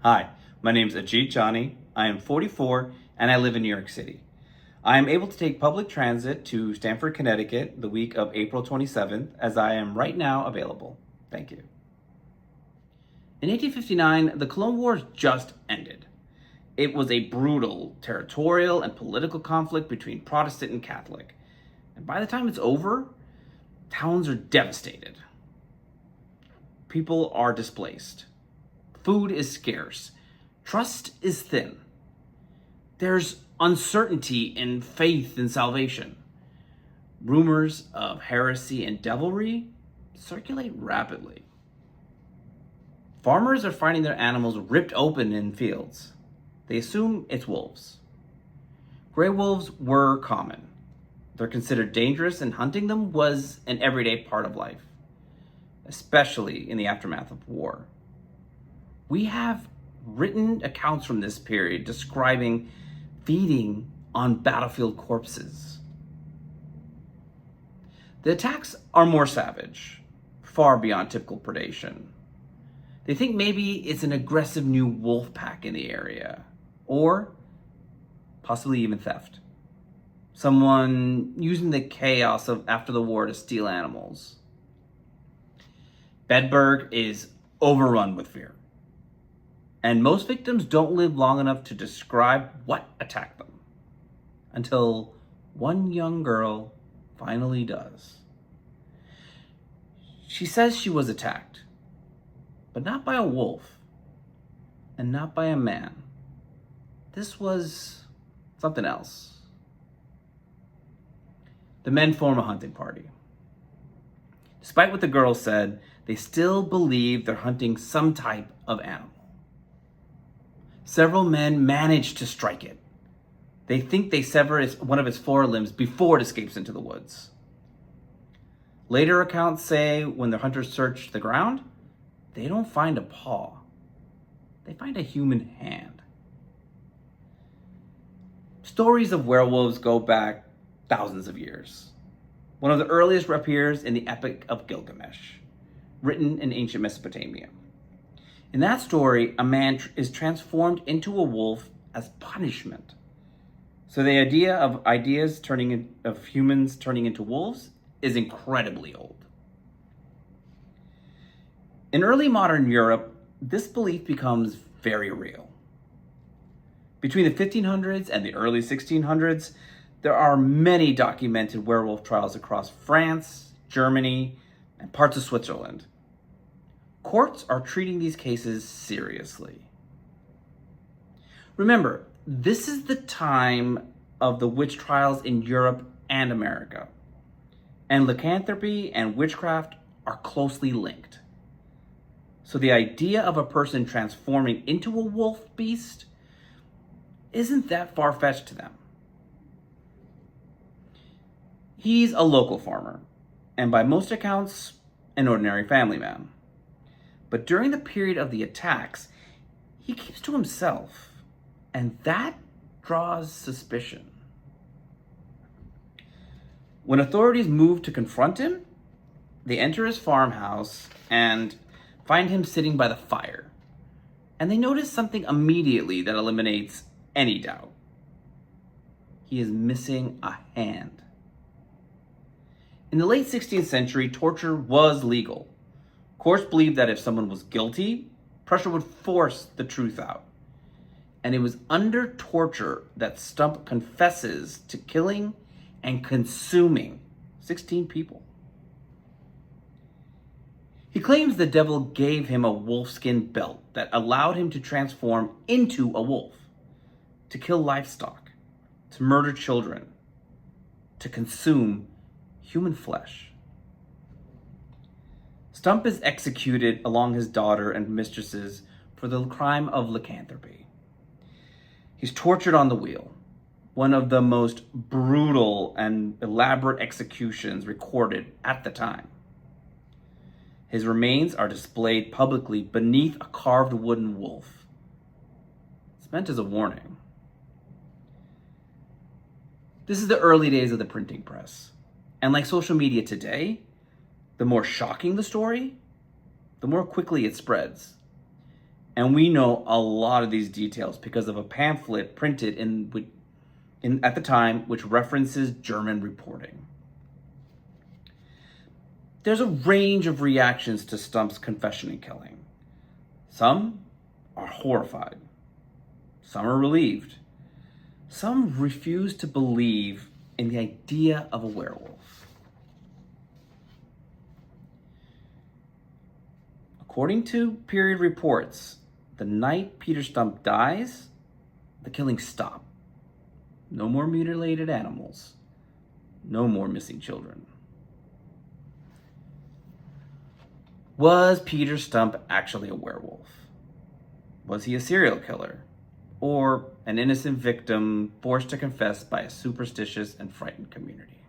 Hi, my name is Ajit Johnny. I am 44 and I live in New York City. I am able to take public transit to Stamford, Connecticut the week of April 27th as I am right now available. Thank you. In 1859, the Cologne Wars just ended. It was a brutal territorial and political conflict between Protestant and Catholic. And by the time it's over, towns are devastated. People are displaced. Food is scarce. Trust is thin. There's uncertainty in faith and salvation. Rumors of heresy and devilry circulate rapidly. Farmers are finding their animals ripped open in fields. They assume it's wolves. Gray wolves were common. They're considered dangerous, and hunting them was an everyday part of life, especially in the aftermath of war. We have written accounts from this period describing feeding on battlefield corpses. The attacks are more savage, far beyond typical predation. They think maybe it's an aggressive new wolf pack in the area, or possibly even theft. Someone using the chaos of after the war to steal animals. Bedburg is overrun with fear. And most victims don't live long enough to describe what attacked them, until one young girl finally does. She says she was attacked, but not by a wolf, and not by a man. This was something else. The men form a hunting party. Despite what the girl said, they still believe they're hunting some type of animal. Several men manage to strike it. They think they sever one of its forelimbs before it escapes into the woods. Later accounts say when the hunters search the ground, they don't find a paw. They find a human hand. Stories of werewolves go back thousands of years. One of the earliest appears in the Epic of Gilgamesh, written in ancient Mesopotamia. In that story, a man is transformed into a wolf as punishment. So the idea of humans turning into wolves is incredibly old. In early modern Europe, this belief becomes very real. Between the 1500s and the early 1600s, there are many documented werewolf trials across France, Germany, and parts of Switzerland. Courts are treating these cases seriously. Remember, this is the time of the witch trials in Europe and America. And lycanthropy and witchcraft are closely linked. So the idea of a person transforming into a wolf beast isn't that far-fetched to them. He's a local farmer, and by most accounts, an ordinary family man. But during the period of the attacks, he keeps to himself, and that draws suspicion. When authorities move to confront him, they enter his farmhouse and find him sitting by the fire. And they notice something immediately that eliminates any doubt. He is missing a hand. In the late 16th century, torture was legal. Courts believed that if someone was guilty, pressure would force the truth out. And it was under torture that Stump confesses to killing and consuming 16 people. He claims the devil gave him a wolfskin belt that allowed him to transform into a wolf, to kill livestock, to murder children, to consume human flesh. Stump is executed along his daughter and mistresses for the crime of lycanthropy. He's tortured on the wheel, one of the most brutal and elaborate executions recorded at the time. His remains are displayed publicly beneath a carved wooden wolf. It's meant as a warning. This is the early days of the printing press. And like social media today, the more shocking the story, the more quickly it spreads. And we know a lot of these details because of a pamphlet printed at the time, which references German reporting. There's a range of reactions to Stump's confession and killing. Some are horrified. Some are relieved. Some refuse to believe in the idea of a werewolf. According to period reports, the night Peter Stump dies, the killings stop. No more mutilated animals. No more missing children. Was Peter Stump actually a werewolf? Was he a serial killer? Or an innocent victim forced to confess by a superstitious and frightened community?